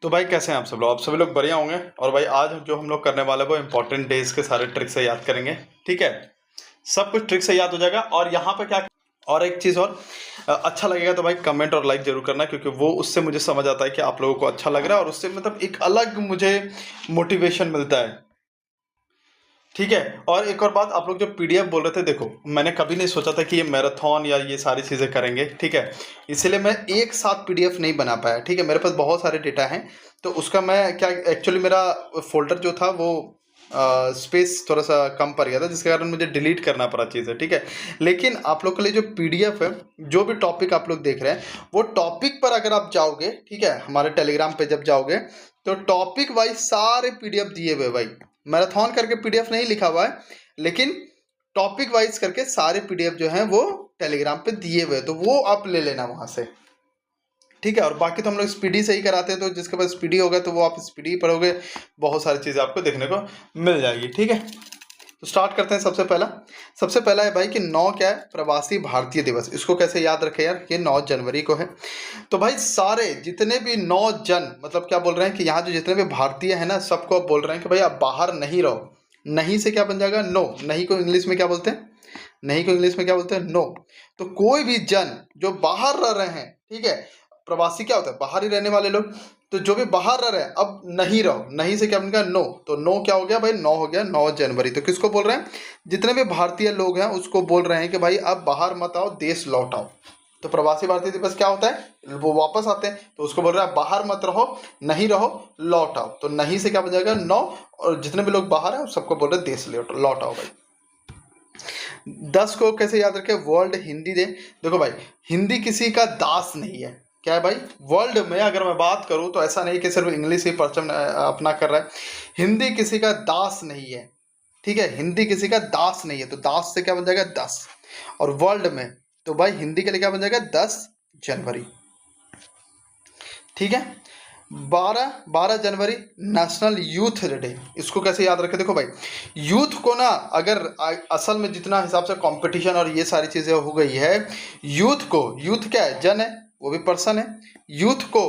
तो भाई कैसे हैं आप सब लोग? आप सभी लोग बढ़िया होंगे। और भाई आज जो हम लोग करने वाले हैं वो इंपॉर्टेंट डेज के सारे ट्रिक से याद करेंगे। ठीक है, सब कुछ ट्रिक से याद हो जाएगा। और यहाँ पे क्या, और एक चीज़ और, अच्छा लगेगा तो भाई कमेंट और लाइक जरूर करना, क्योंकि वो उससे मुझे समझ आता है कि आप लोगों को अच्छा लग रहा है और उससे मतलब एक अलग मुझे मोटिवेशन मिलता है। ठीक है, और एक और बात, आप लोग जो पीडीएफ बोल रहे थे, देखो मैंने कभी नहीं सोचा था कि ये मैराथन या ये सारी चीज़ें करेंगे। ठीक है, इसीलिए मैं एक साथ पीडीएफ नहीं बना पाया। ठीक है, मेरे पास बहुत सारे डेटा हैं, तो उसका मैं क्या, एक्चुअली मेरा फोल्डर जो था वो स्पेस थोड़ा सा कम पड़ गया था, जिसके कारण मुझे डिलीट करना पड़ा चीज़ें। ठीक है, लेकिन आप लोग के लिए जो पीडीएफ है, जो भी टॉपिक आप लोग देख रहे हैं, वो टॉपिक पर अगर आप जाओगे, ठीक है, हमारे टेलीग्राम पे जब जाओगे तो टॉपिक वाइज सारे पीडीएफ दिए हुए भाई। मैराथन करके पीडीएफ नहीं लिखा हुआ है, लेकिन टॉपिक वाइज करके सारे पीडीएफ जो हैं वो टेलीग्राम पे दिए हुए, तो वो आप ले लेना वहां से। ठीक है, और बाकी तो हम लोग स्पीडी से ही कराते हैं, तो जिसके पास स्पीडी होगा तो वो आप स्पीडी पढ़ोगे, बहुत सारी चीज़ें आपको देखने को मिल जाएगी। ठीक है, तो स्टार्ट करते हैं। सबसे पहला है भाई कि 9 क्या है, प्रवासी भारतीय दिवस। इसको कैसे याद रखें यार, ये 9 जनवरी को है। तो भाई सारे जितने भी 9 जन, मतलब क्या बोल रहे हैं कि यहाँ जो जितने भी भारतीय हैं ना, सबको आप बोल रहे हैं कि भाई आप बाहर नहीं रहो। नहीं से क्या बन जाएगा, नो। नहीं को इंग्लिश में क्या बोलते हैं, नहीं को इंग्लिश में क्या बोलते हैं, नो। तो कोई भी जन जो बाहर रह रहे हैं, ठीक है, प्रवासी क्या होता है, बाहर ही रहने वाले लोग। तो जो भी बाहर रह रहे हैं, अब नहीं रहो, नहीं से क्या बन गया, नो। तो नो क्या हो गया भाई, 9 हो गया, 9 जनवरी। तो किसको बोल रहे हैं, जितने भी भारतीय लोग हैं उसको बोल रहे हैं कि भाई अब बाहर मत आओ, देश लौट आओ। तो प्रवासी भारतीय दिवस क्या होता है, वो वापस आते हैं, तो उसको बोल रहे हैं बाहर मत रहो, नहीं रहो, लौट आओ। तो नहीं से क्या बन जाएगा, 9, और जितने भी लोग बाहर हैं सबको बोल रहे हैं देश लौट आओ भाई। 10 को कैसे याद रखें, वर्ल्ड हिंदी डे। देखो भाई, हिंदी किसी का दास नहीं है। क्या है भाई, वर्ल्ड में अगर मैं बात करूं तो ऐसा नहीं कि सिर्फ इंग्लिश ही परचम अपना कर रहा है। हिंदी किसी का दास नहीं है। ठीक है, हिंदी किसी का दास नहीं है, तो दास से क्या बन जाएगा, 10। और वर्ल्ड में तो भाई हिंदी के लिए क्या बन जाएगा, 10 जनवरी। ठीक है, 12 जनवरी नेशनल यूथ डे। इसको कैसे याद रखें, देखो भाई, यूथ को ना, अगर असल में जितना हिसाब से कंपटीशन और ये सारी चीज़ें हो गई है, यूथ को, यूथ क्या है, जन है, वो भी पर्सन है। यूथ को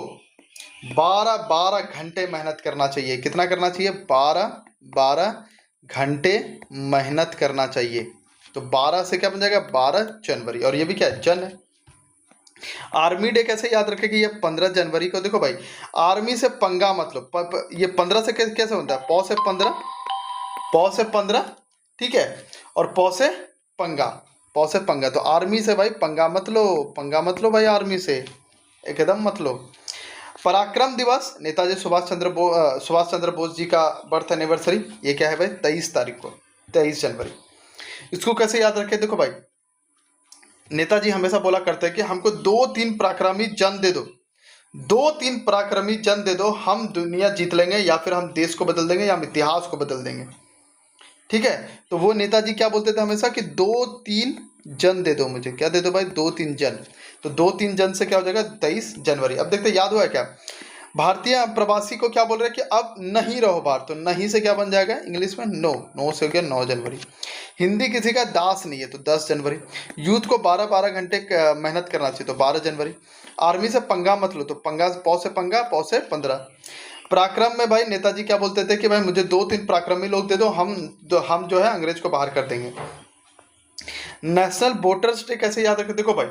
12 घंटे मेहनत करना चाहिए। कितना करना चाहिए, 12 घंटे मेहनत करना चाहिए। तो 12 से क्या बन जाएगा, 12 जनवरी, और ये भी क्या है, जन है। आर्मी डे कैसे याद रखें कि ये 15 जनवरी को। देखो भाई, आर्मी से पंगा मतलब, ये 15 से कैसे बनता है, पौ से 15, ठीक है, और पंगा पौ से पंगा। तो आर्मी से भाई पंगा मत लो भाई, आर्मी से एकदम मत लो। पराक्रम दिवस, नेताजी सुभाष चंद्र बोस जी का बर्थ एनिवर्सरी, ये क्या है भाई, 23 तारीख को, 23 जनवरी। इसको कैसे याद रखें, देखो भाई, नेताजी हमेशा बोला करते हैं कि हमको 2-3 पराक्रमी जन दे दो, 2-3 पराक्रमी जन दे दो, हम दुनिया जीत लेंगे, या फिर हम देश को बदल देंगे, या हम इतिहास को बदल देंगे। ठीक है, तो वो नेताजी क्या बोलते थे हमेशा कि 2-3 जन दे दो मुझे, क्या दे दो भाई, 2-3 जन। तो 2-3 जन से क्या हो जाएगा, 23 जनवरी। अब देखते याद हुआ है क्या, भारतीय प्रवासी को क्या बोल रहे हैं कि अब नहीं रहो बाहर, तो नहीं से क्या बन जाएगा इंग्लिश में, नो। नो से हो गया 9 जनवरी। हिंदी किसी का दास नहीं है, तो 10 जनवरी। यूथ को 12 घंटे मेहनत करना चाहिए, तो 12 जनवरी। आर्मी से पंगा मत लो, तो पौ से 15। पराक्रम में भाई नेताजी क्या बोलते थे कि भाई मुझे 2-3 पराक्रमी लोग दे दो, हम जो है अंग्रेज को बाहर कर देंगे। नेशनल वोटर्स डे कैसे याद रखें, देखो भाई,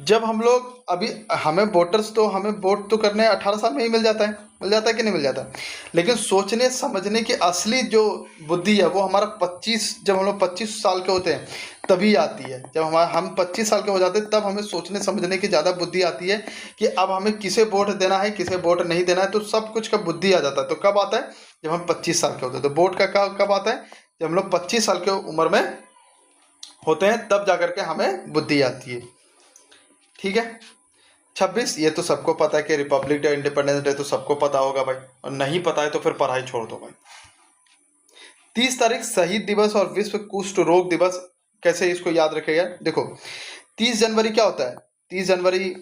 जब हम लोग अभी, हमें वोट तो करने 18 साल में ही मिल जाता है कि नहीं मिल जाता, लेकिन सोचने समझने की असली जो बुद्धि है वो हमारा 25, जब हम लोग 25 साल के होते हैं तभी आती है। जब हम 25 साल के हो जाते हैं तब हमें सोचने समझने की ज़्यादा बुद्धि आती है कि अब हमें किसे वोट देना है, किसे वोट नहीं देना है, तो सब कुछ का बुद्धि आ जाता है। तो कब आता है, जब हम 25 साल के होते हैं। तो वोट का कब आता है, जब हम लोग 25 साल के उम्र में होते हैं, तब जाकर के हमें बुद्धि आती है। ठीक है, 26, ये तो सबको पता है कि रिपब्लिक डे, इंडिपेंडेंस डे तो सबको पता होगा भाई, और नहीं पता है तो फिर पढ़ाई छोड़ दो भाई। 30 तारीख शहीद दिवस और विश्व कुष्ठ रोग दिवस, कैसे इसको याद रखेगा, देखो 30 जनवरी क्या होता है, 30 जनवरी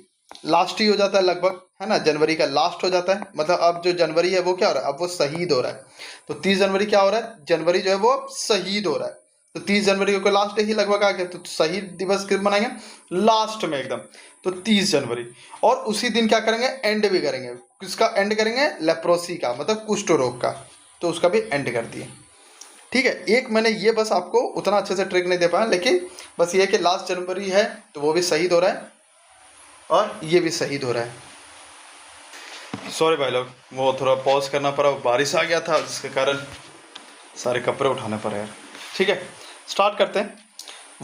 लास्ट ही हो जाता है लगभग, है ना, जनवरी का लास्ट हो जाता है, मतलब अब जो जनवरी है वो क्या हो रहा है, अब वो शहीद हो रहा है। तो 30 जनवरी क्या हो रहा है, जनवरी जो है वो शहीद हो रहा है। तो 30 जनवरी को लास्ट ही लगभग आ गया, तो शहीद दिवस किस मनाएंगे, लास्ट में एकदम। तो 30 जनवरी। और उसी दिन क्या करेंगे, एंड भी करेंगे। किसका एंड करेंगे, लेप्रोसी का, मतलब कुष्ठ रोग का, तो उसका भी एंड कर दिए। ठीक है, एक मैंने ये बस आपको उतना अच्छे से ट्रिक नहीं दे पाया, लेकिन बस ये कि लास्ट जनवरी है तो वो भी शहीद हो रहा है और ये भी शहीद हो रहा है। सॉरी भाई लोग, वो थोड़ा पॉज करना पड़ा, बारिश आ गया था जिसके कारण सारे कपड़े उठाने पड़े यार। ठीक है, स्टार्ट करते हैं।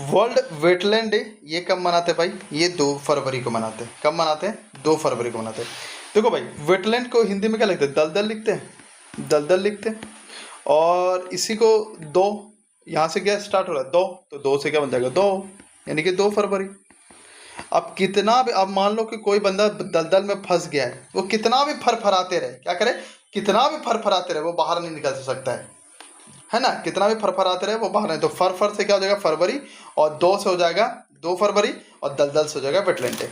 वर्ल्ड वेटलैंड डे ये कब मनाते हैं भाई, ये 2 फरवरी को मनाते हैं। कब मनाते हैं, 2 फरवरी को मनाते हैं। देखो भाई, वेटलैंड को हिंदी में क्या लिखते हैं, दलदल लिखते हैं, दलदल लिखते हैं। और इसी को 2, यहाँ से क्या स्टार्ट हो रहा है, 2, तो 2 से क्या बन जाएगा, 2, यानी कि 2 फरवरी। अब कितना भी, अब मान लो कि कोई बंदा दलदल में फंस गया है, वो कितना भी फरफराते रहे, क्या करे, कितना भी फरफराते रहे वो बाहर नहीं निकल सकता है ना। कितना भी फरफराते रहे वो बाहर नहीं, तो फर से क्या हो जाएगा, फरवरी, और 2 से हो जाएगा 2 फरवरी, और दलदल से हो जाएगा वेटलैंड डे।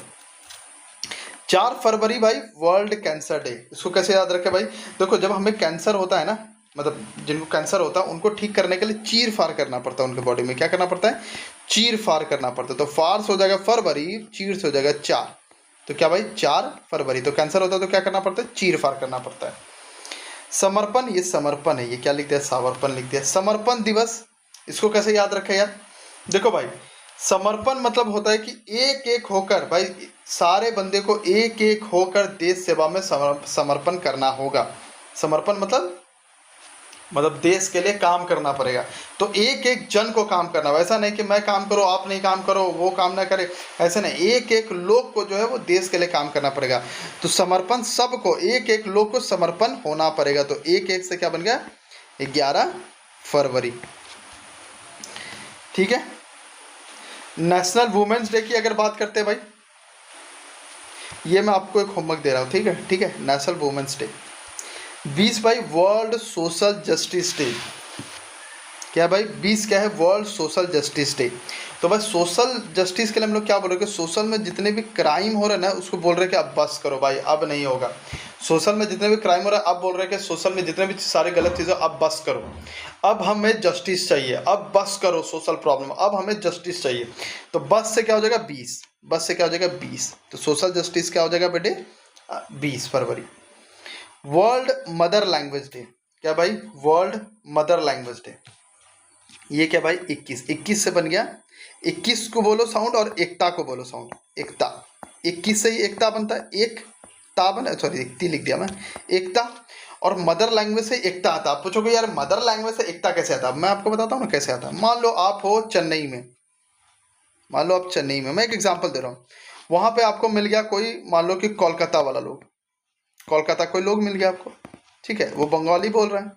4 फरवरी भाई वर्ल्ड कैंसर डे। इसको कैसे याद रखें भाई, देखो जब हमें कैंसर होता है ना, मतलब जिनको कैंसर होता है उनको ठीक करने के लिए चीर फाड़ करना पड़ता है, उनके बॉडी में क्या करना पड़ता है, चीर फाड़ करना पड़ता है। तो फार से हो जाएगा फरवरी, चीर से हो जाएगा 4, तो क्या भाई 4 फरवरी। तो कैंसर होता है तो क्या करना पड़ता है, चीर फाड़ करना पड़ता है। समर्पण, ये समर्पण है, ये क्या लिख दिया, सावर्पण लिख दिया, समर्पण दिवस। इसको कैसे याद रखें यार, देखो भाई समर्पण मतलब होता है कि एक एक होकर भाई, सारे बंदे को एक एक होकर देश सेवा में समर्पण करना होगा। समर्पण मतलब देश के लिए काम करना पड़ेगा, तो एक एक जन को काम करना। वैसा नहीं कि मैं काम करो आप नहीं काम करो, वो काम ना करे, ऐसे नहीं, एक एक लोग को जो है वो देश के लिए काम करना पड़ेगा। तो समर्पण सबको, एक एक लोग को समर्पण होना पड़ेगा। तो एक एक से क्या बन गया, 11 फरवरी। ठीक है, नेशनल वुमेन्स डे की अगर बात करते हैं भाई, ये मैं आपको एक होमवर्क दे रहा हूँ, ठीक है, ठीक है, नेशनल वुमेन्स डे। 20 भाई वर्ल्ड सोशल जस्टिस डे। क्या भाई 20 क्या है, वर्ल्ड सोशल जस्टिस डे। तो भाई सोशल जस्टिस के लिए हम लोग क्या बोल रहे हैं कि सोशल में जितने भी क्राइम हो रहे हैं ना, उसको बोल रहे हैं कि अब बस करो भाई, अब नहीं होगा। सोशल में जितने भी क्राइम हो रहा है, अब बोल रहे हैं कि सोशल में जितने भी सारी गलत चीज़ें, अब बस करो, अब हमें जस्टिस चाहिए, अब बस करो सोशल प्रॉब्लम, अब हमें जस्टिस चाहिए। तो बस से क्या हो जाएगा 20, बस से क्या हो जाएगा 20, तो सोशल जस्टिस क्या हो जाएगा बेटे 20 फरवरी। World mother language day. क्या भाई, वर्ल्ड मदर लैंग्वेज डे, ये क्या भाई 21 से बन गया। 21 को बोलो साउंड और एकता को बोलो साउंड, एकता। 21 से ही एकता बनता है, एकता बना, सॉरी एकती लिख दिया मैं, एकता। और मदर लैंग्वेज से एकता आता है। आप पूछोगे यार मदर लैंग्वेज से एकता कैसे आता है, मैं आपको बताता हूँ ना कैसे आता है। मान लो आप हो चेन्नई में, मान लो आप चेन्नई में, मैं एक एग्जाम्पल दे रहा हूँ, वहाँ पे आपको मिल गया कोई, मान लो कि कोलकाता वाला लोग, कोलकाता कोई लोग मिल गया आपको, ठीक है, वो बंगाली बोल रहे हैं,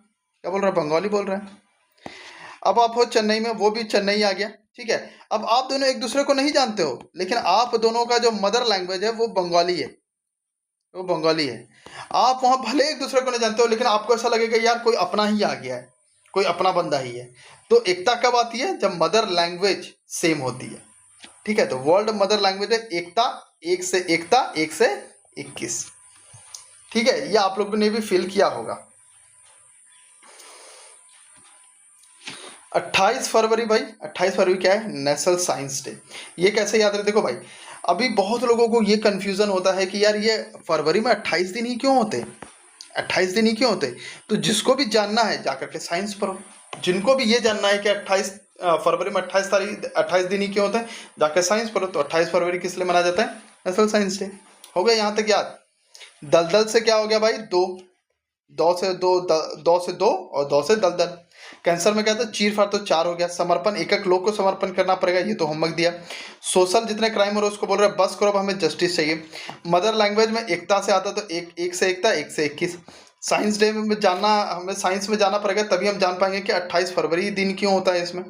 क्या बोल रहे हैं, बंगाली बोल रहे हैं। अब आप हो चेन्नई में, वो भी चेन्नई आ गया, ठीक है। अब आप दोनों एक दूसरे को नहीं जानते हो, लेकिन आप दोनों का जो मदर लैंग्वेज है वो बंगाली है, वो बंगाली है। आप वहाँ भले एक दूसरे को नहीं जानते हो, लेकिन आपको ऐसा लगेगा यार कोई अपना ही आ गया है, कोई अपना बंदा ही है। तो एकता कब आती है, जब मदर लैंग्वेज सेम होती है। ठीक है, तो वर्ल्ड मदर लैंग्वेज है एकता, एक से एकता, 1 से 21। ठीक है, ये आप लोगों ने भी फील किया होगा। 28 फरवरी भाई, 28 फरवरी क्या है, नेशनल साइंस डे। ये कैसे याद रहे, देखो भाई अभी बहुत लोगों को ये कन्फ्यूज़न होता है कि यार ये फरवरी में 28 दिन ही क्यों होते, 28 दिन ही क्यों होते। तो जिसको भी जानना है जाकर के साइंस पढ़ो, जिनको भी ये जानना है कि 28 फरवरी में 28 दिन ही क्यों होते हैं, जाकर साइंस पढ़ो। तो 28 फरवरी किस लिए मनाया जाता है, नेशनल साइंस डे। हो गया यहाँ तक याद। दलदल से क्या हो गया भाई, 2, 2 से 2, 2 से 2 और 2 से दलदल। कैंसर में क्या था, चीर फाड़, तो 4 हो गया। समर्पण, एक एक लोग को समर्पण करना पड़ेगा, ये तो होमवर्क दिया। सोशल जितने क्राइम हो रहे उसको बोल रहे हैं बस करो, अब हमें जस्टिस चाहिए। मदर लैंग्वेज में एकता से आता, तो एक से एकता, 1 से 21। साइंस डे में जानना, हमें साइंस में जाना पड़ेगा, तभी हम जान पाएंगे कि 28 फरवरी दिन क्यों होता है इसमें।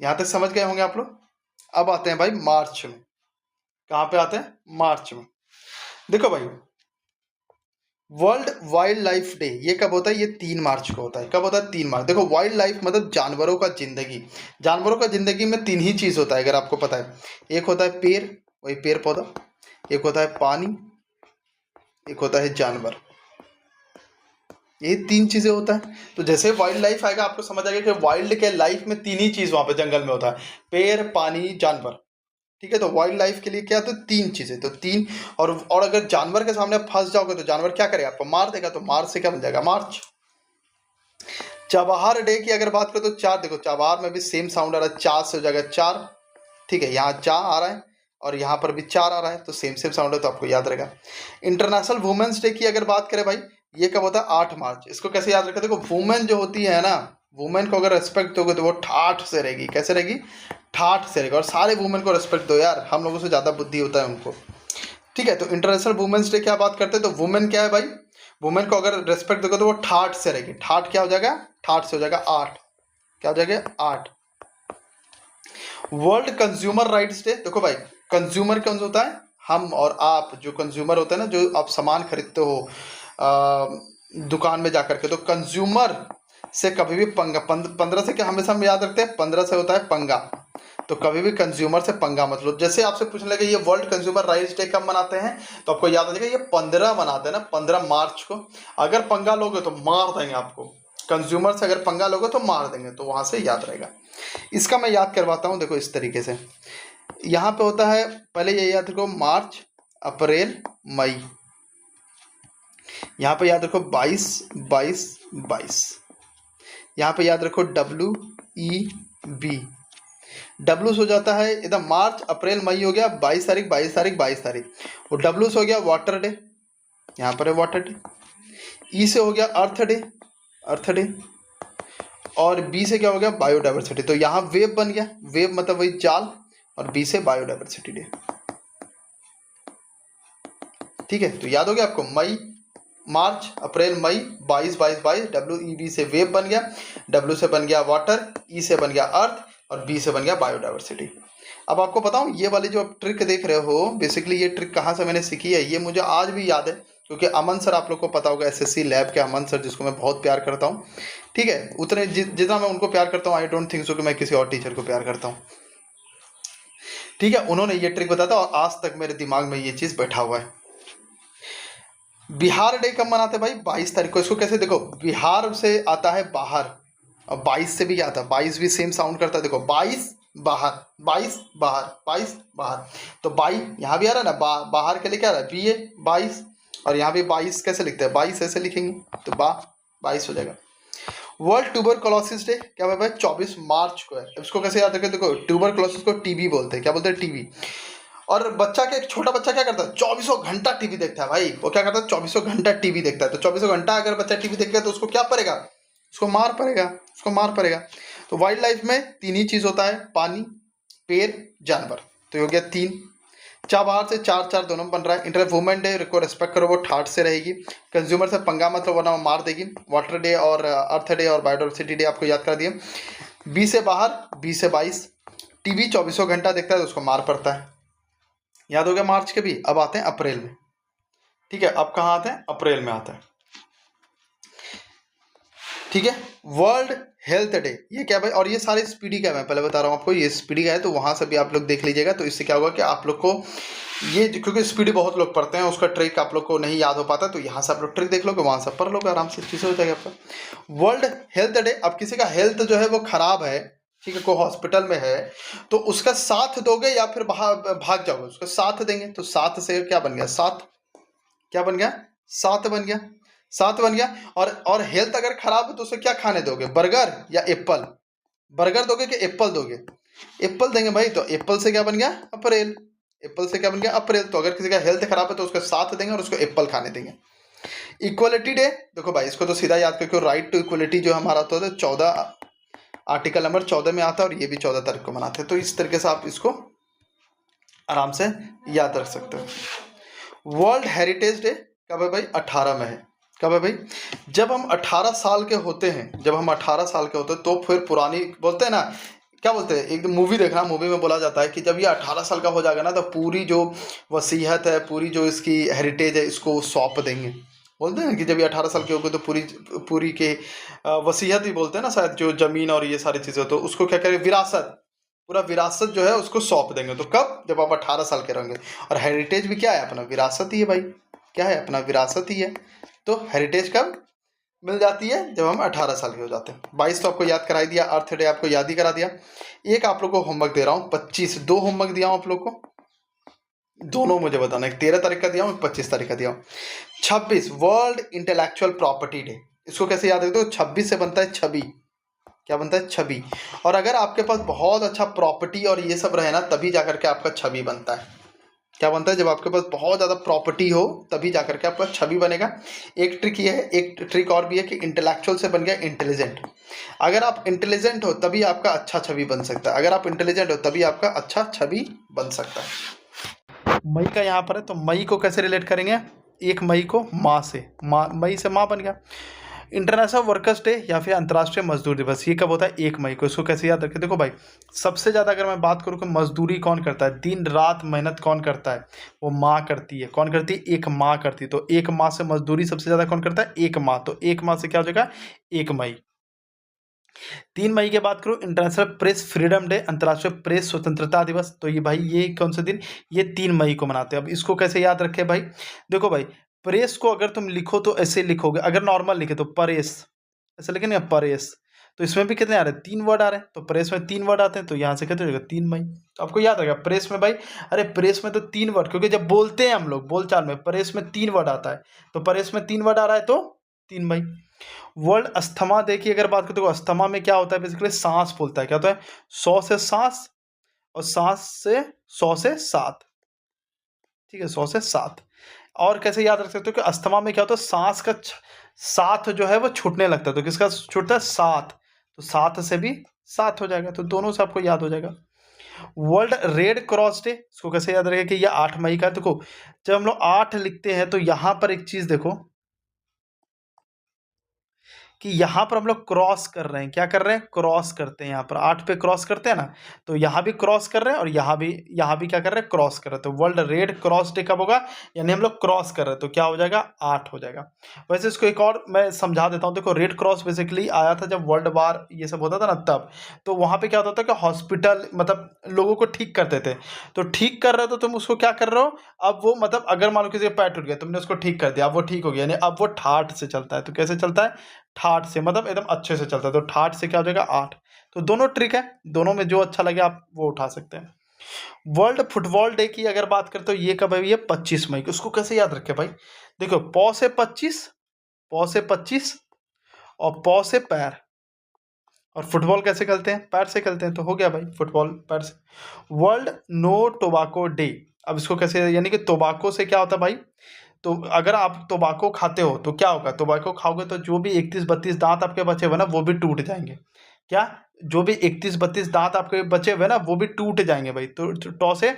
यहाँ तक समझ गए होंगे आप लोग। अब आते हैं भाई मार्च में, कहाँ पे आते हैं, मार्च में। देखो भाई वर्ल्ड वाइल्ड लाइफ डे ये कब होता है, ये 3 मार्च को होता है। कब होता है, 3 मार्च। देखो वाइल्ड लाइफ मतलब जानवरों का जिंदगी, जानवरों का जिंदगी में 3 ही चीज़ होता है अगर आपको पता है। एक होता है पेड़, वही पेड़ पौधा, एक होता है पानी, एक होता है जानवर, ये 3 चीज़ें होता है। तो जैसे वाइल्ड लाइफ आएगा आपको समझ आएगा कि वाइल्ड के लाइफ में 3 ही चीज़ वहाँ पे जंगल में होता है, पेड़, पानी, जानवर। ठीक है, तो वाइल्ड लाइफ के लिए क्या, तो 3 चीज़ें, तो 3। और अगर जानवर के सामने फंस जाओगे तो जानवर क्या करेगा, आपको मार देगा, तो मार से क्या बन जाएगा, मार्च। चबहार डे की अगर बात करें तो 4, देखो चबहार में भी सेम साउंड आ रहा है, 4 से हो जाएगा 4। ठीक है, यहाँ 4 आ रहा है और यहाँ पर भी 4 आ रहा है, तो सेम सेम साउंड है, तो आपको याद रहेगा। इंटरनेशनल वुमेन्स डे की अगर बात करें भाई, ये कब होता है, 8 मार्च। इसको कैसे याद रखें, देखो वुमेन जो होती है ना, वुमेन को अगर रेस्पेक्ट दोगे तो वो ठाठ से रहेगी, कैसे रहेगी, ठाठ से रहेगी। और सारे वुमेन को रेस्पेक्ट दो यार, हम लोगों से ज़्यादा बुद्धि होता है उनको। ठीक है, तो इंटरनेशनल वुमेन्स डे क्या बात करते हैं, तो वुमेन क्या है भाई, वुमेन को अगर रेस्पेक्ट दोगे तो वो ठाठ से रहेगी। ठाठ क्या हो जाएगा, ठाठ से हो जाएगा 8, क्या हो जाएगा 8। वर्ल्ड कंज्यूमर राइट्स डे, देखो भाई कंज्यूमर कौन होता है, हम और आप जो कंज्यूमर होते हैं ना, जो आप सामान खरीदते हो दुकान में जाकर के, तो कंज्यूमर से कभी भी पंगा, 15 से क्या हमेशा हम याद रखते हैं, 15 से होता है पंगा, तो कभी भी कंज्यूमर से पंगा मत लो। जैसे आपसे पूछने लगे ये वर्ल्ड कंज्यूमर राइट्स डे कब मनाते हैं, तो आपको याद आ जाएगा ये 15 मनाते हैं ना, 15 मार्च को। अगर पंगा लोगे तो मार देंगे आपको, कंज्यूमर से अगर पंगा लोगे तो मार देंगे, तो वहां से याद रहेगा। इसका मैं याद करवाता हूँ, देखो इस तरीके से यहाँ पे होता है, पहले ये याद रखो मार्च अप्रैल मई, यहाँ पे याद रखो 22 22 22, यहाँ पे याद रखो WEB, डब्लू से हो जाता है इधर मार्च अप्रैल मई हो गया 22 तारीख 22 तारीख 22 तारीख, वो डब्लू से हो गया वाटर डे, यहाँ पर है वाटर डे। ई से हो गया अर्थ डे, अर्थ डे। और बी से क्या हो गया, बायोडाइवर्सिटी, तो यहाँ वेब बन गया, वेब मतलब वही जाल, और बी से बायोडाइवर्सिटी डे। ठीक है, तो याद हो गया आपको, मई मार्च अप्रैल मई 22 22 22, WEB से वेब बन गया, डब्ल्यू से बन गया वाटर, ई से बन गया अर्थ, और बी से बन गया बायोडाइवर्सिटी। अब आपको बताऊं, ये वाली जो आप ट्रिक देख रहे हो, बेसिकली ये ट्रिक कहाँ से मैंने सीखी है, ये मुझे आज भी याद है, क्योंकि अमन सर, आप लोग को पता होगा SSC लैब के अमन सर, जिसको मैं बहुत प्यार करता हूँ। ठीक है, उतने जितना मैं उनको प्यार करता हूँ, आई डोंट थिंक सो कि मैं किसी और टीचर को प्यार करता हूँ। ठीक है, उन्होंने ये ट्रिक बताया था और आज तक मेरे दिमाग में ये चीज़ बैठा हुआ है। बिहार डे कब मनाते हैं भाई, 22 तारीख को। इसको कैसे देखो, बिहार से आता है बाहर, और 22 से भी आता है, 22 भी सेम साउंड करता है, देखो 22 बाहर 22 बाहर 22 बाहर, तो 22 यहाँ भी आ रहा है ना, बाहर के लिए क्या आ रहा है, BA 22, और यहाँ भी 22 कैसे लिखते हैं, 22 ऐसे लिखेंगे, तो 22 हो जाएगा। वर्ल्ड ट्यूबरकुलोसिस डे क्या है भाई, 24 मार्च को है। इसको कैसे याद रखें, देखो ट्यूबरकुलोसिस को TB बोलते हैं, क्या बोलते हैं, TB। और बच्चा के, एक छोटा बच्चा क्या करता है, 24 घंटा टीवी देखता है भाई, वो क्या करता है, 24 घंटा टीवी देखता है, तो 24 घंटा अगर बच्चा टीवी देखेगा तो उसको क्या पड़ेगा, उसको मार पड़ेगा, उसको मार पड़ेगा। तो वाइल्ड लाइफ में 3 ही चीज होता है, पानी, पेड़, जानवर, तो हो गया 3। बाहर से 4 4 दोनों बन रहा है। इंटर वुमेन डे को रेस्पेक्ट करो, वो ठाट से रहेगी। कंज्यूमर से पंगा मतलब वरना वो मार देगी। वाटर डे और अर्थ डे और बायोडाइवर्सिटी डे आपको याद कर दिए। 20 से बाहर 20 से 22, टीवी 24 घंटा देखता है तो उसको मार पड़ता है, याद हो गया मार्च के भी। अब आते हैं अप्रैल में। ठीक है, अब कहाँ आते हैं, अप्रैल में आते हैं। ठीक है, वर्ल्ड हेल्थ डे, ये क्या भाई, और ये सारे स्पीडी का मैं पहले बता रहा हूँ आपको, ये स्पीडी का है, तो वहां से भी आप लोग देख लीजिएगा। तो इससे क्या होगा कि आप लोग को ये, क्योंकि स्पीडी बहुत लोग पढ़ते हैं, उसका ट्रिक आप लोग को नहीं याद हो पाता, तो यहाँ से आप लोग ट्रिक देख लोगे, वहां से पढ़ लोगे आराम से, चीज़ें हो जाएगा आपका। वर्ल्ड हेल्थ डे, अब किसी का हेल्थ जो है वो खराब है, ठीक है, कोई हॉस्पिटल में है, तो उसका साथ दोगे या फिर भाग जाओगे, उसका साथ देंगे, तो साथ से क्या बन गया, साथ, क्या बन गया, साथ बन गया, साथ बन गया। और हेल्थ अगर खराब है तो उसे क्या खाने दोगे, बर्गर या एप्पल, बर्गर दोगे कि एप्पल दोगे, एप्पल देंगे भाई, तो एप्पल से क्या बन गया, अप्रैल, एप्पल से क्या बन गया, अप्रैल। तो अगर किसी का हेल्थ खराब है तो उसका साथ देंगे और उसको एप्पल खाने देंगे। इक्वलिटी डे, देखो भाई इसको तो सीधा याद करके, राइट टू इक्वलिटी जो हमारा होता है 14 आर्टिकल नंबर 14 में आता है, और ये भी 14 तारीख को मनाते हैं, तो इस तरीके से आप इसको आराम से याद रख सकते हो। वर्ल्ड हेरिटेज डे कब है भाई, 18 में है। कब है भाई, जब हम 18 साल के होते हैं, जब हम 18 साल के होते हैं तो फिर पुरानी, बोलते हैं ना, क्या बोलते हैं, एक मूवी देखना, मूवी में बोला जाता है कि जब ये 18 साल का हो जाएगा ना, तो पूरी जो वसीयत है, पूरी जो इसकी हेरिटेज है, इसको सौंप देंगे। बोलते हैं ना कि जब ये 18 साल के हो गए तो पूरी पूरी के वसीयत ही बोलते हैं ना शायद, जो जमीन और ये सारी चीज़ें, तो उसको क्या करें, विरासत, पूरा विरासत जो है उसको सौंप देंगे। तो कब, जब आप 18 साल के रहेंगे। और हेरिटेज भी क्या है, अपना विरासत ही है भाई, क्या है, अपना विरासत ही है। तो हेरिटेज कब मिल जाती है जब हम 18 साल के हो जाते हैं। 22 तो आपको याद करा ही दिया, अर्थ डे आपको याद ही करा दिया। एक आप लोग को होमवर्क दे रहा हूँ, 25 दो होमवर्क दिया हूँ आप लोग को, दोनों मुझे बताना, एक 13 तारीख का दिया हूँ, एक 25 तारीख का दिया हूँ। 26 वर्ल्ड इंटेलेक्चुअल प्रॉपर्टी डे, इसको कैसे याद रखते हो? 26 से बनता है छवि, क्या बनता है? छवि। और अगर आपके पास बहुत अच्छा प्रॉपर्टी और ये सब रहे ना, तभी जाकर के आपका छवि बनता है। क्या बनता है? जब आपके पास बहुत ज़्यादा प्रॉपर्टी हो तभी जाकर के आपका छवि बनेगा। एक ट्रिक ये है, एक ट्रिक और भी है कि इंटेलेक्चुअल से बन गया इंटेलिजेंट। अगर आप इंटेलिजेंट हो तभी आपका अच्छा छवि बन सकता है, अगर आप इंटेलिजेंट हो तभी आपका अच्छा छवि बन सकता है। मई का यहाँ पर है, तो मई को कैसे रिलेट करेंगे? 1 मई को माँ से, माँ, मई से माँ बन गया। इंटरनेशनल वर्कर्स डे या फिर अंतर्राष्ट्रीय मजदूर दिवस, ये कब होता है? 1 मई को। इसको कैसे याद रखें? देखो भाई, सबसे ज़्यादा अगर मैं बात करूँ कि मजदूरी कौन करता है, दिन रात मेहनत कौन करता है? वो माँ करती है। कौन करती है? एक माँ करती है। तो एक माँ से मजदूरी सबसे ज़्यादा कौन करता है? एक माँ। तो एक माँ से क्या हो जाएगा? 1 मई। 3 मई की बात करूँ, इंटरनेशनल प्रेस फ्रीडम डे, अंतर्राष्ट्रीय प्रेस स्वतंत्रता दिवस। तो ये भाई, ये कौन से दिन? ये 3 मई को मनाते हैं। अब इसको कैसे याद रखे भाई? देखो भाई, प्रेस को अगर तुम लिखो तो ऐसे लिखोगे, अगर नॉर्मल लिखे तो परेश, ऐसे लिखे ना परेश। तो इसमें भी कितने आ रहे हैं? 3 वर्ड आ रहे हैं। तो प्रेस में 3 वर्ड आते हैं, तो यहाँ से कितने हो जाएगा? 3 मई। तो आपको याद रहेगा प्रेस में भाई, अरे प्रेस में तो 3 वर्ड, क्योंकि जब बोलते हैं हम लोग बोलचाल में, प्रेस में 3 वर्ड आता है, तो प्रेस में 3 वर्ड आ रहा है, तो 3 मई। वर्ल्ड अस्थमा डे की अगर बात करें तो अस्थमा में क्या होता है? बेसिकली सांस फूलता है। क्या होता है? 100 से सांस, और सांस से 100 से 7, ठीक है, 100 से 7। और कैसे याद रख सकते हो कि अस्थमा में क्या होता है? सांस का साथ जो है वो छूटने लगता है, तो किसका छूटता है? 7। तो 7 से भी 7 हो जाएगा, तो दोनों से आपको याद हो जाएगा। वर्ल्ड रेड क्रॉस डे, इसको कैसे याद रखेगा कि ये 8 मई का है? देखो, जब हम लोग 8 लिखते हैं तो यहाँ पर एक चीज देखो कि यहाँ पर हम लोग क्रॉस कर रहे हैं। क्या कर रहे हैं? क्रॉस करते हैं। यहाँ पर 8 पे क्रॉस करते हैं ना, तो यहाँ भी क्रॉस कर रहे हैं, और यहाँ भी क्या कर रहे हैं? क्रॉस कर रहे हैं। तो वर्ल्ड रेड क्रॉस डे कब होगा? यानी हम लोग क्रॉस कर रहे हैं, तो क्या हो जाएगा? 8 हो जाएगा। वैसे इसको एक और मैं समझा देता हूँ। देखो, रेड क्रॉस बेसिकली आया था जब वर्ल्ड वार ये सब होता था ना, तब तो वहाँ पे क्या होता था कि हॉस्पिटल, मतलब लोगों को ठीक करते थे। तो ठीक कर रहे हो तो तुम उसको क्या कर रहे हो? अब वो, मतलब अगर मान लो किसी का पैर टूट गया, तुमने उसको ठीक कर दिया, अब वो ठीक हो गया, यानी अब वो ठाठ से चलता है। तो कैसे चलता है? ठाठ से, मतलब एकदम अच्छे से चलता है। तो ठाठ से क्या हो जाएगा? 8। तो दोनों ट्रिक है, दोनों में जो अच्छा लगे आप वो उठा सकते हैं। वर्ल्ड फुटबॉल डे की अगर बात करें तो ये कब है? ये 25 मई को। उसको कैसे याद रखे भाई? देखो, पौ से 25, पौ से 25, और पौ से पैर। और फुटबॉल कैसे खेलते हैं? पैर से खेलते हैं, तो हो गया भाई फुटबॉल पैर से। वर्ल्ड नो टोबाको डे, अब इसको कैसे, यानी कि टोबाको से क्या होता है भाई? तो अगर आप तंबाकू खाते हो तो क्या होगा? तंबाकू खाओगे तो जो भी 31-32 दांत आपके बचे हुए ना, वो भी टूट जाएंगे। क्या? जो भी 31-32 दांत आपके बचे हुए ना, वो भी टूट जाएंगे भाई। तो टॉ से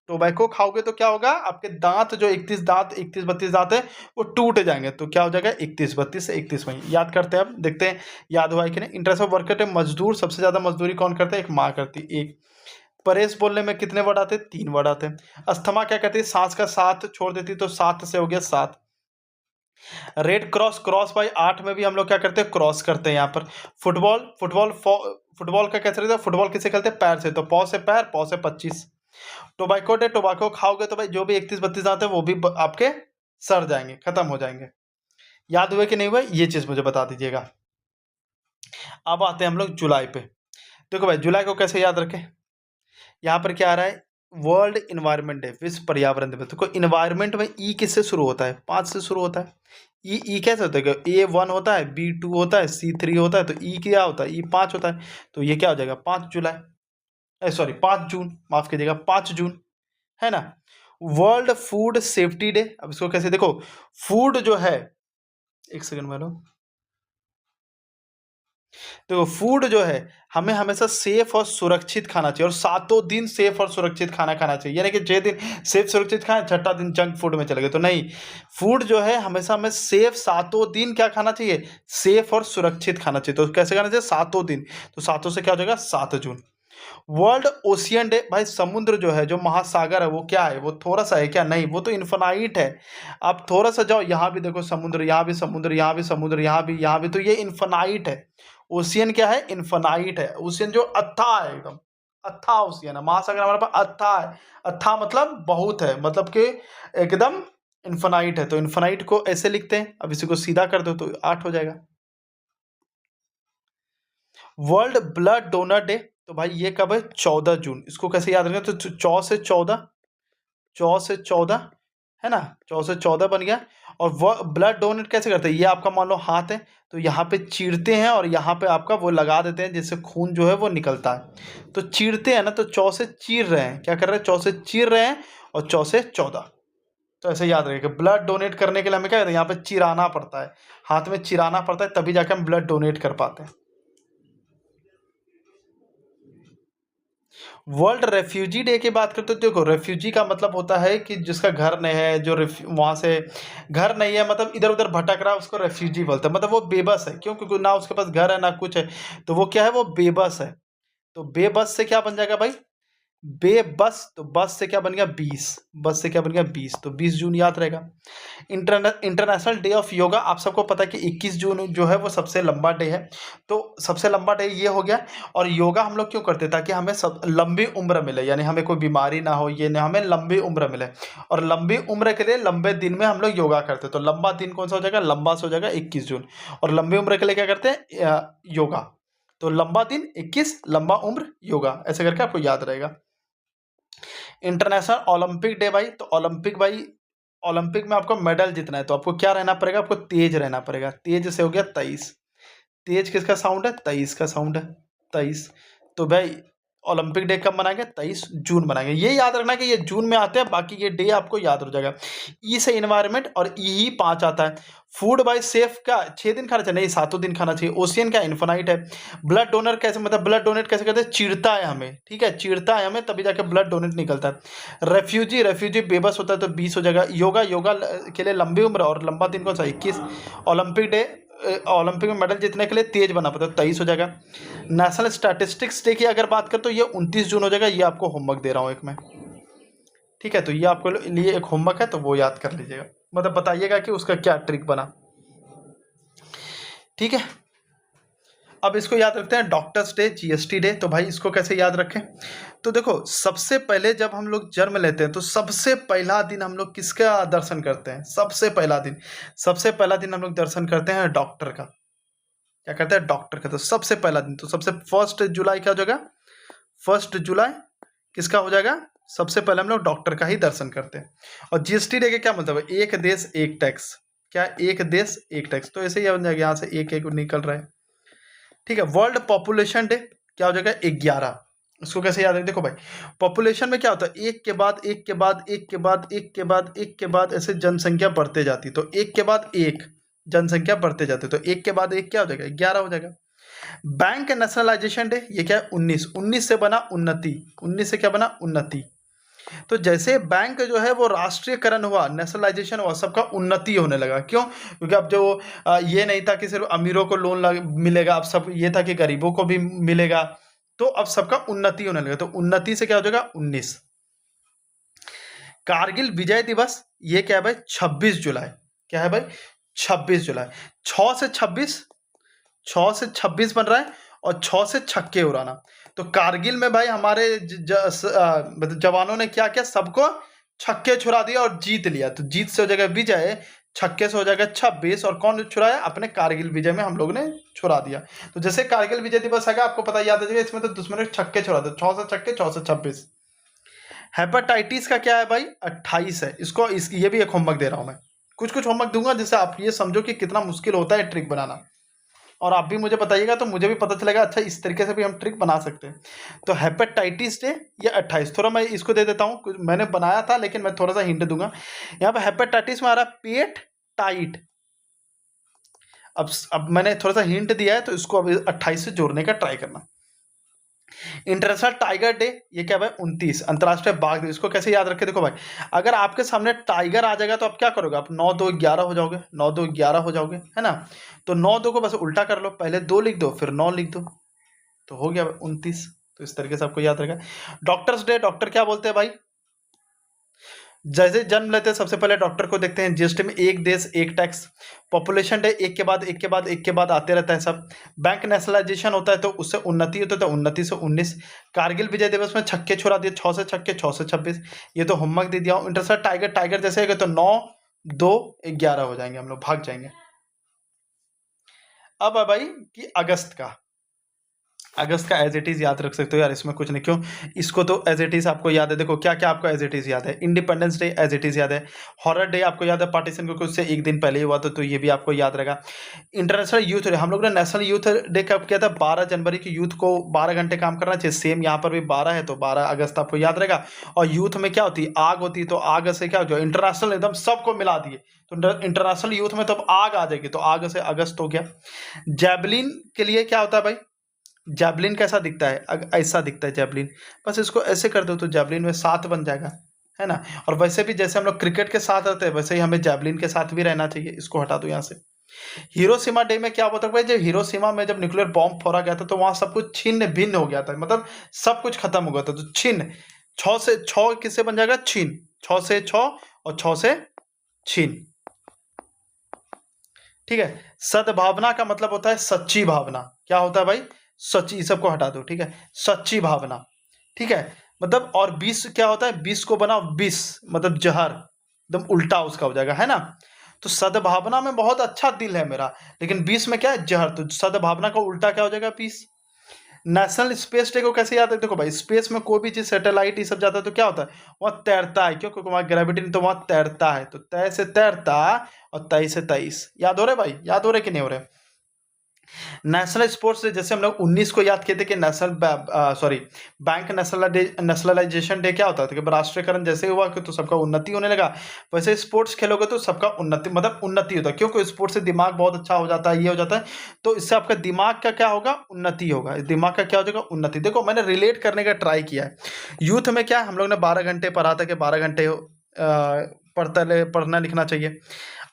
टोबैको खाओगे तो क्या होगा? आपके दांत जो 31-32 दांत है, वो टूट जाएंगे। तो क्या हो जाएगा? 31-32 से 31 वही याद करते हैं। अब देखते हैं याद हुआ है कि नहीं। इंटरेस्ट ऑफ वर्कर है मजदूर, सबसे ज्यादा मजदूरी कौन करता है? एक माँ करती है। एक परेश बोलने में कितने वर्ड आते हैं? 3 वर्ड आते हैं। अस्थमा क्या कहती है? सांस का साथ छोड़ देती है, तो 7 से हो गया 7। रेड क्रॉस, क्रॉस बाई 8 में भी हम लोग क्या करते हैं? क्रॉस करते हैं यहाँ पर। फुटबॉल, फुटबॉल का कैसे रहता है? फुटबॉल किसे खेलते हैं? पैर से। तो पौ से पैर, पौ से 25। टोबैको डे, टोबैको खाओगे तो भाई जो भी 31-32 आते हैं वो भी आपके सड़ जाएंगे, खत्म हो जाएंगे। याद हुए कि नहीं हुए? ये चीज मुझे बता दीजिएगा। अब आते हैं हम लोग जुलाई पे। देखो भाई, जुलाई को कैसे याद रखें? यहाँ पर क्या आ रहा है? वर्ल्ड इन्वायरमेंट डे, विश्व पर्यावरण दिवस। देखो, इन्वायरमेंट में ई किससे शुरू होता है? 5 से शुरू होता है। ई कैसे होता है? A1 होता है, B2 होता है, C3 होता है, तो ई क्या होता है? ई 5 होता है। तो ये क्या हो जाएगा? 5 जुलाई, सॉरी 5 जून, माफ कीजिएगा, 5 जून, है ना। वर्ल्ड फूड सेफ्टी डे, अब इसको कैसे देखो? फूड जो है, एक सेकंड में लो। देखो, फूड जो है हमें हमेशा सेफ और सुरक्षित खाना चाहिए, और सातों दिन सेफ और सुरक्षित खाना खाना चाहिए। यानी कि 6 दिन सेफ सुरक्षित खाएं, छठा दिन जंक फूड में चले गए, तो नहीं। फूड जो है हमेशा हमें सेफ, सातों दिन क्या खाना चाहिए? सेफ और सुरक्षित खाना चाहिए। तो कैसे खाना चाहिए? सातों दिन। तो सातों से क्या हो जाएगा? 7 जून। वर्ल्ड ओशियन डे, भाई समुद्र जो है, जो महासागर है, वो क्या है? वो थोड़ा सा है क्या? नहीं, वो तो इन्फिनाइट है। आप थोड़ा सा जाओ, यहाँ भी देखो समुद्र, यहाँ भी समुद्र, यहाँ भी समुद्र, यहाँ भी, तो ये इन्फिनाइट है। ओशियन क्या है? इन्फिनाइट है। ओशियन जो अथाह है, एकदम अथाह ओशियन है। महासागर हमारे पास अथाह है। अथाह मतलब बहुत है, मतलब कि एकदम इन्फिनाइट है। तो इन्फिनाइट को ऐसे लिखते हैं। अब इसी को सीधा कर दो तो 8 हो जाएगा। वर्ल्ड ब्लड डोनर डे, तो भाई ये कब है? 14 जून। इसको कैसे याद रखें? तो 14 से 14, 14 से 14 है ना, 14 से 14 बन गया। और वो ब्लड डोनेट कैसे करते हैं? ये आपका मान लो हाथ है, तो यहाँ पे चीरते हैं और यहाँ पे आपका वो लगा देते हैं, जिससे खून जो है वो निकलता है। तो चीरते हैं ना, तो 14 से चीर रहे हैं, क्या कर रहे हैं? 14 से चीर रहे हैं और 14 से 14। तो ऐसे याद रखिए, ब्लड डोनेट करने के लिए हमें क्या कहते हैं? यहाँ पे चिराना पड़ता है, हाथ में चिराना पड़ता है, तभी जाके हम ब्लड डोनेट कर पाते हैं। वर्ल्ड रेफ्यूजी डे की बात करते हो, देखो रेफ्यूजी का मतलब होता है कि जिसका घर नहीं है, जो वहाँ से घर नहीं है, मतलब इधर उधर भटक रहा है, उसको रेफ्यूजी बोलते हैं। मतलब वो बेबस है, क्यों? क्योंकि ना उसके पास घर है ना कुछ है, तो वो क्या है? वो बेबस है। तो बेबस से क्या बन जाएगा भाई? बेबस, तो बस से क्या बन गया? 20। बस से क्या बन गया? 20। तो 20 जून याद रहेगा। इंटरनेशनल डे ऑफ योगा, आप सबको पता है कि 21 जून जो है वो सबसे लंबा डे है। तो सबसे लंबा डे ये हो गया। और योगा हम लोग क्यों करते हैं? ताकि हमें सब लंबी उम्र मिले, यानी हमें कोई बीमारी ना हो, ये ना, हमें लंबी उम्र मिले। और लंबी उम्र के लिए लंबे दिन में हम लोग योगा करते हैं। तो लंबा दिन कौन सा हो जाएगा? लंबा सा हो जाएगा 21 जून। और लंबी उम्र के लिए क्या करते हैं? योगा। तो लंबा दिन 21, लंबा उम्र योगा, ऐसे करके आपको याद रहेगा। इंटरनेशनल ओलंपिक डे भाई, तो ओलंपिक भाई, ओलंपिक में आपको मेडल जीतना है, तो आपको क्या रहना पड़ेगा? आपको तेज रहना पड़ेगा। तेज से हो गया 23। तेज किसका साउंड है? 23 का साउंड है, 23। तो भाई ओलंपिक डे कब मनाएंगे? 23 जून मनाएंगे। ये याद रखना कि ये जून में आते हैं, बाकी ये डे आपको याद हो जाएगा। ई से इन्वायरमेंट और ई ही 5 आता है। फूड बाय सेफ का 6 दिन खाना चाहिए? नहीं, 7 दिन खाना चाहिए। ओशियन का इन्फिनाइट है। ब्लड डोनर कैसे, मतलब ब्लड डोनेट कैसे करते हैं? चीरता है हमें, ठीक है, चीरता है हमें, तभी जाके ब्लड डोनेट निकलता है। रेफ्यूजी, रेफ्यूजी बेबस होता है, तो 20 हो जाएगा। योगा, योगा के लिए लंबी उम्र और लंबा दिन कौन सा? 21। ओलंपिक डे, ओलंपिक में मेडल जीतने के लिए तेज बना पड़ता है, 23 हो जाएगा। नेशनल स्टैटिस्टिक्स डे की अगर बात करें तो ये 29 जून हो जाएगा। ये आपको होमवर्क दे रहा हूँ एक मैं, ठीक है? तो ये आपको लिए एक होमवर्क है, तो वो याद कर लीजिएगा, मतलब बताइएगा कि उसका क्या ट्रिक बना, ठीक है? अब इसको याद रखते हैं, डॉक्टर्स डे, जीएसटी डे। तो भाई इसको कैसे याद रखें? तो देखो, सबसे पहले जब हम लोग जन्म लेते हैं, तो सबसे पहला दिन हम लोग किसका दर्शन करते हैं? सबसे पहला दिन, सबसे पहला दिन हम लोग दर्शन करते हैं डॉक्टर का। क्या करते हैं? डॉक्टर का। तो सबसे पहला दिन, तो सबसे 1 जुलाई क्या हो जाएगा? 1 जुलाई किसका हो जाएगा? सबसे पहले हम लोग डॉक्टर का ही दर्शन करते हैं। और जीएसटी डे का क्या मतलब है? एक देश एक टैक्स। क्या? एक देश एक टैक्स। तो ऐसे ही बन जाएगा, यहाँ से एक एक निकल रहा है, ठीक है? वर्ल्ड पॉपुलेशन डे क्या हो जाएगा? 11। इसको कैसे याद है? देखो भाई, पॉपुलेशन में क्या होता है? एक के बाद एक के बाद एक के बाद एक के बाद एक के बाद ऐसे जनसंख्या बढ़ते जाती है। तो एक के बाद एक जनसंख्या बढ़ते जाते, तो एक के बाद एक क्या हो जाएगा? 11 हो जाएगा। बैंक नेशनलाइजेशन डे, ये क्या है? 19। 19 से बना उन्नति। 19 से क्या बना? उन्नति। तो जैसे बैंक जो है वो राष्ट्रीयकरण हुआ, नेशनलाइजेशन हुआ, सबका उन्नति होने लगा। क्यों? क्योंकि अब जो ये नहीं था कि सिर्फ अमीरों को लोन मिलेगा, अब सब ये था कि गरीबों को भी मिलेगा। तो अब सबका उन्नति होने लगा। तो उन्नति से क्या हो जाएगा? 19। कारगिल विजय दिवस, ये क्या है भाई? 26 जुलाई। क्या है भाई? 26 जुलाई। 6 से 26, 6 से 26 बन रहा है, और 6 से छक्के उड़ाना। तो कारगिल में भाई हमारे मतलब जवानों ने क्या किया? सबको छक्के छुड़ा दिया और जीत लिया। तो जीत से हो जाएगा विजय, छक्के से हो जाएगा 26, और कौन छुड़ाया? अपने कारगिल विजय में हम लोग ने छुड़ा दिया। तो जैसे कारगिल विजय दिवस आएगा, आपको पता याद है, इसमें तो दुश्मन ने छक्के छुड़ा दिए, 6 से छक्के, 6 से 26। हेपेटाइटिस का क्या है भाई? 28 है। इसको ये भी एक होमवर्क दे रहा हूं मैं, कुछ कुछ होमवर्क दूंगा जिससे आप ये समझो कि कितना मुश्किल होता है ट्रिक बनाना। और आप भी मुझे बताइएगा, तो मुझे भी पता चलेगा, अच्छा इस तरीके से भी हम ट्रिक बना सकते हैं। तो हेपेटाइटिस डे ये 28। थोड़ा मैं इसको दे देता हूँ, मैंने बनाया था लेकिन मैं थोड़ा सा हिंट दूंगा। यहाँ पे हेपेटाइटिस में आ रहा है पेट टाइट। अब मैंने थोड़ा सा हिंट दिया है, तो इसको अब 28 से जोड़ने का ट्राई करना। इंटरनेशनल टाइगर डे, ये क्या भाई? 29। अंतर्राष्ट्रीय बाघ दिवस, इसको कैसे याद रखे? देखो भाई, अगर आपके सामने टाइगर आ जाएगा तो आप क्या करोगे? आप 9 2 11 हो जाओगे, 9 2 11 हो जाओगे, है ना? तो 9 2 को बस उल्टा कर लो, पहले 2 लिख दो, फिर 9 लिख दो, तो हो गया 29। तो इस तरीके से आपको याद रहेगा। डॉक्टर्स डे, डॉक्टर क्या बोलते हैं भाई? जैसे जन्म लेते हैं सबसे पहले डॉक्टर को देखते हैं। जीएसटी में एक देश एक टैक्स। पॉपुलेशन डे एक के बाद एक के बाद एक के बाद आते रहता है सब। बैंक नेशनलाइजेशन होता है, तो उससे उन्नति होता है, तो उन्नति से 19। कारगिल विजय दिवस में छक्के छुड़ा दिए, 6 से छक्के, 6 से 26। ये तो होमवर्क दे दिया हूँ। इंटरनेशनल टाइगर, टाइगर जैसे होगा तो 9 2 11 हो जाएंगे, हम लोग भाग जाएंगे। अब है भाई कि अगस्त का, अगस्त का एज इट इज़ याद रख सकते हो यार, इसमें कुछ नहीं। क्यों, इसको तो एज इट इज़ आपको याद है। देखो क्या क्या आपको एज इट इज़ याद है। Independence day as it is याद है। हॉरर डे आपको याद है पार्टीशन, क्योंकि उससे एक दिन पहले ही हुआ था, तो ये भी आपको याद रहेगा। इंटरनेशनल यूथ डे, हम लोग ने नेशनल यूथ डे कब किया था? 12 जनवरी की। यूथ को 12 घंटे काम करना चाहिए, सेम यहाँ पर भी 12 है, तो 12 अगस्त आपको याद रहेगा। और यूथ में क्या होती है? आग होती है, तो आग से क्या हो, इंटरनेशनल एकदम सबको मिला दिए, तो इंटरनेशनल यूथ में तो अब आग आ जाएगी, तो आग से अगस्त हो गया। जैवलिन के लिए क्या होता है भाई? जैवलिन कैसा दिखता है? ऐसा दिखता है जैवलिन। बस इसको ऐसे कर दो तो जैवलिन में 7 बन जाएगा, है ना। और वैसे भी जैसे हम लोग क्रिकेट के साथ रहते हैं, वैसे ही हमें जैवलिन के साथ भी रहना चाहिए। इसको हटा दो यहाँ से। हिरोशिमा डे में क्या होता है भाई? जब हिरोशिमा में जब न्यूक्लियर बॉम्ब फोड़ा गया था, तो वहां सब कुछ छिन्न भिन्न हो गया था, मतलब सब कुछ खत्म हो गया था। तो छिन्न, 6 से 6 किससे बन जाएगा? छिन्न। 6 से 6 और 6 से छिन्न। ठीक है। सद्भावना का मतलब होता है सच्ची भावना। क्या होता है भाई? सच्ची। सबको हटा दो, ठीक है। सच्ची भावना, ठीक है। मतलब, और विष क्या होता है? विष को बना विष, मतलब जहर, एकदम उल्टा उसका हो जाएगा, है ना। तो सद्भावना में बहुत अच्छा दिल है मेरा, लेकिन विष में क्या है? जहर। तो सद्भावना का उल्टा क्या हो जाएगा? विष। नेशनल स्पेस डे को कैसे याद है? देखो भाई, स्पेस में कोई भी चीज, सैटेलाइट ये सब जाता है तो क्या होता है? वहां तैरता है। क्यों? क्योंकि वहां ग्रेविटी नहीं, तो वहां तैरता है। तो तय से तैरता और 23 से 23। याद हो रहे भाई? याद हो रहे कि नहीं हो रहे? नेशनल स्पोर्ट्स डे, जैसे हम लोग 19 को याद किए थे कि बैंक नेशनलाइजेशन डे क्या होता था? कि राष्ट्रीयकरण जैसे हुआ कि तो सबका उन्नति होने लगा, वैसे स्पोर्ट्स खेलोगे तो सबका उन्नति, मतलब उन्नति होता है। क्योंकि स्पोर्ट्स से दिमाग बहुत अच्छा हो जाता है, ये हो जाता है, तो इससे आपका दिमाग का क्या होगा? उन्नति होगा। दिमाग का क्या हो जाएगा? उन्नति। देखो मैंने रिलेट करने का ट्राई किया है। यूथ में क्या हम लोग ने 12 घंटे पढ़ा था कि 12 घंटे पढ़ना लिखना चाहिए।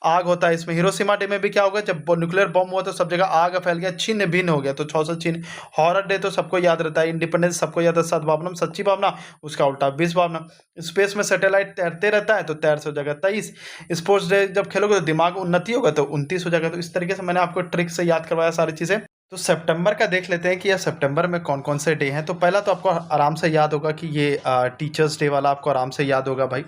आग होता है इसमें। हिरोशिमा डे में भी क्या होगा? जब न्यूक्लियर बॉम्ब हुआ तो सब जगह आग फैल गया, छिन्न भिन्न हो गया, तो 6 से छिन्न। हॉरर डे तो सबको याद रहता है। इंडिपेंडेंस सबको याद है। सद्भावना सच्ची भावना, उसका उल्टा विष भावना। स्पेस में सैटेलाइट तैरते रहता है, तो तैर से हो जाएगा 23। स्पोर्ट्स डे जब खेलोगे तो दिमाग उन्नति होगा, तो 29 हो जाएगा। तो इस तरीके से मैंने आपको ट्रिक से याद करवाया सारी चीज़ें। तो सितंबर का देख लेते हैं कि यह सितंबर में कौन कौन से डे हैं। तो पहला तो आपको आराम से याद होगा कि ये टीचर्स डे वाला आपको आराम से याद होगा भाई,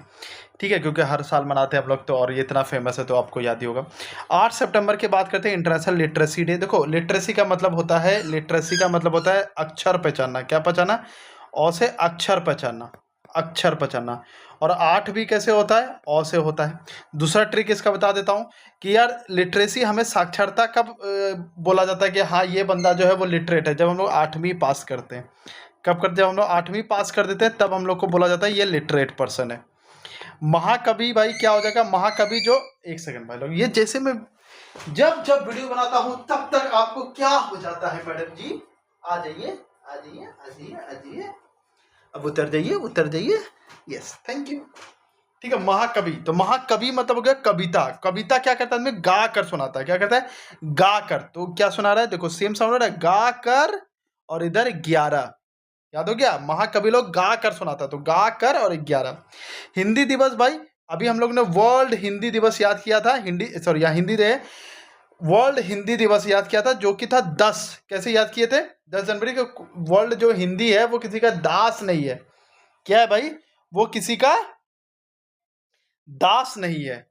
ठीक है, क्योंकि हर साल मनाते हैं आप लोग, तो और ये इतना फेमस है तो आपको याद ही होगा। 8 सितंबर की बात करते हैं, इंटरनेशनल लिटरेसी डे। देखो लिटरेसी का मतलब होता है, लिटरेसी का मतलब होता है अक्षर पहचानना। क्या पहचाना? अ से अक्षर पहचानना, अक्षर पहचानना। और 8 भी कैसे होता है? अ से होता है। दूसरा ट्रिक इसका बता देता हूँ कि यार लिटरेसी हमें साक्षरता कब बोला जाता है कि हाँ ये बंदा जो है वो लिटरेट है? जब हम लोग 8वीं पास करते हैं। कब करते हैं? जब हम लोग 8वीं पास कर देते हैं, तब हम लोग को बोला जाता है ये लिटरेट पर्सन है। महाकवि भाई क्या हो जाएगा? महाकवि जो, एक सेकंड भाई लोग, ये जैसे मैं जब जब वीडियो बनाता हूं तब तक आपको क्या हो जाता है? मैडम जी आ जाइए, आ जाइए, आ जाइए, आ जाइए, अब उतर जाइए, उतर जाइए। Yes, thank you. ठीक है। महाकवि, तो महाकवि मतलब हो गया कविता। कविता क्या करता है? आदमी गा कर सुनाता है। क्या करता है? गा कर। तो क्या सुना रहा है? देखो सेम साउंड हो रहा है, गा कर, और इधर 11। याद हो गया? महाकवि लोग गा कर सुनाता, तो गा कर और 11। हिंदी दिवस भाई, अभी हम लोग ने वर्ल्ड हिंदी दिवस याद किया था, हिंदी सॉरी यहाँ हिंदी डे, वर्ल्ड हिंदी दिवस याद किया था, जो कि था 10। कैसे याद किए थे? 10 जनवरी को। वर्ल्ड जो हिंदी है वो किसी का दास नहीं है। क्या है भाई? वो किसी का दास नहीं है।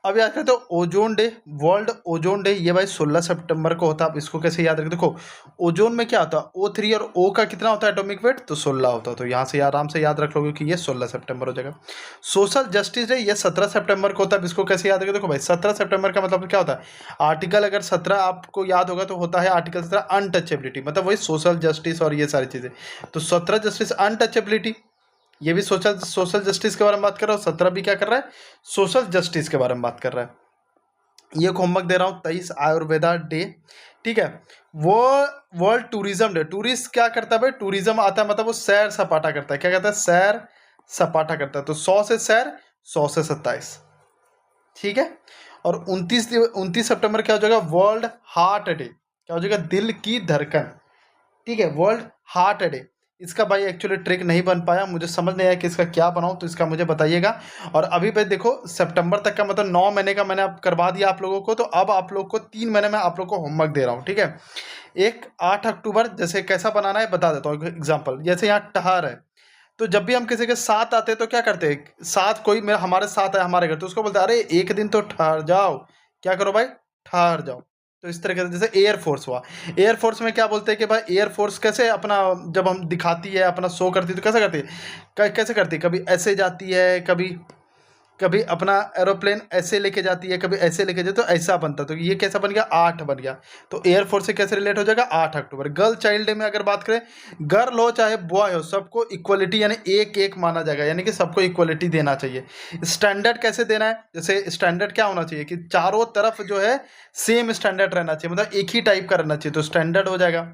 अब याद करते हो ozone day, world ozone day, ये भाई 16 सितंबर को होता है। आप इसको कैसे याद रखें? देखो ओजोन में क्या होता है? O3 और O का कितना होता है एटॉमिक वेट? तो 16 होता है। तो यहाँ से आराम से याद रख लोगे कि ये 16 सितंबर हो जाएगा। सोशल जस्टिस डे ये 17 सितंबर को होता है। इसको कैसे याद रखें? देखो भाई 17 सितंबर का मतलब क्या होता है? आर्टिकल अगर 17 आपको याद होगा तो होता है आर्टिकल 17 अनटचेबिलिटी, मतलब वही सोशल जस्टिस और ये सारी चीज़ें। तो 17 जस्टिस अनटचेबिलिटी, ये भी सोशल सोशल जस्टिस के बारे में बात कर रहा हूँ। 17 भी क्या कर रहा है? सोशल जस्टिस के बारे में बात कर रहा है। ये होमवर्क दे रहा हूँ। 23 आयुर्वेदा डे, ठीक है। वो वर्ल्ड टूरिज्म डे, टूरिस्ट क्या करता है भाई? टूरिज्म आता है, मतलब वो सैर सपाटा करता है। क्या कहता है? सैर सपाटा करता है। तो 100 से सैर, 100 से 27, ठीक है। और 29 सितंबर क्या हो जाएगा? World heart day. क्या हो जाएगा? दिल की धड़कन, ठीक है, वर्ल्ड हार्ट डे। इसका भाई एक्चुअली ट्रिक नहीं बन पाया, मुझे समझ नहीं आया कि इसका क्या बनाऊं, तो इसका मुझे बताइएगा। और अभी भाई देखो सितंबर तक का मतलब 9 महीने का मैंने अब करवा दिया आप लोगों को, तो अब आप लोग को 3 महीने में आप लोग को होमवर्क दे रहा हूँ, ठीक है। एक 8 अक्टूबर जैसे कैसा बनाना है बता देता हूँ एग्जाम्पल। जैसे यहाँ ठहर है, तो जब भी हम किसी के साथ आते हैं तो क्या करते हैं? साथ कोई मेरा हमारे साथ है हमारे घर, तो उसको बोलते हैं अरे एक दिन तो ठहर जाओ। क्या करो भाई? ठहर जाओ। तो इस तरीके से जैसे एयर फोर्स हुआ, एयर फोर्स में क्या बोलते हैं कि भाई एयर फोर्स कैसे अपना जब हम दिखाती है अपना शो करती है तो कैसे करती है, कैसे करती है, कभी ऐसे जाती है, कभी कभी अपना एरोप्लेन ऐसे लेके जाती है, कभी ऐसे लेके जाती है, तो ऐसा बनता है। तो ये कैसा बन गया, 8 बन गया। तो एयरफोर्स से कैसे रिलेट हो जाएगा, 8 अक्टूबर। गर्ल चाइल्ड डे में अगर बात करें, गर्ल हो चाहे बॉय हो, सबको इक्वलिटी यानी एक एक माना जाएगा, यानी कि सबको इक्वलिटी देना चाहिए। स्टैंडर्ड कैसे देना है, जैसे स्टैंडर्ड क्या होना चाहिए कि चारों तरफ जो है सेम स्टैंडर्ड रहना चाहिए, मतलब एक ही टाइप का रहना चाहिए, तो स्टैंडर्ड हो जाएगा।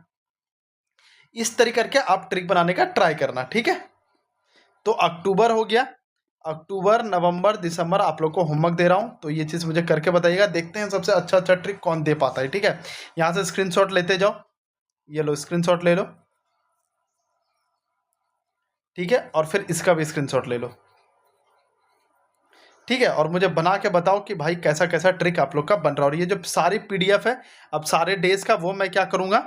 इस तरीके करके आप ट्रिक बनाने का ट्राई करना, ठीक है। तो अक्टूबर हो गया, अक्टूबर, नवंबर, दिसंबर आप लोग को होमवर्क दे रहा हूँ, तो ये चीज़ मुझे करके बताइएगा। देखते हैं सबसे अच्छा अच्छा ट्रिक कौन दे पाता है, ठीक है। यहाँ से स्क्रीनशॉट लेते जाओ, ये लो स्क्रीनशॉट ले लो, ठीक है, और फिर इसका भी स्क्रीनशॉट ले लो, ठीक है। और मुझे बना के बताओ कि भाई कैसा कैसा ट्रिक आप लोग का बन रहा है। और ये जो सारी पीडीएफ है अब सारे डेज का, वो मैं क्या करूँगा,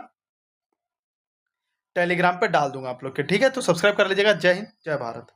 टेलीग्राम पे डाल दूंगा आप लोग के, ठीक है। तो सब्सक्राइब कर लीजिएगा। जय हिंद, जय भारत।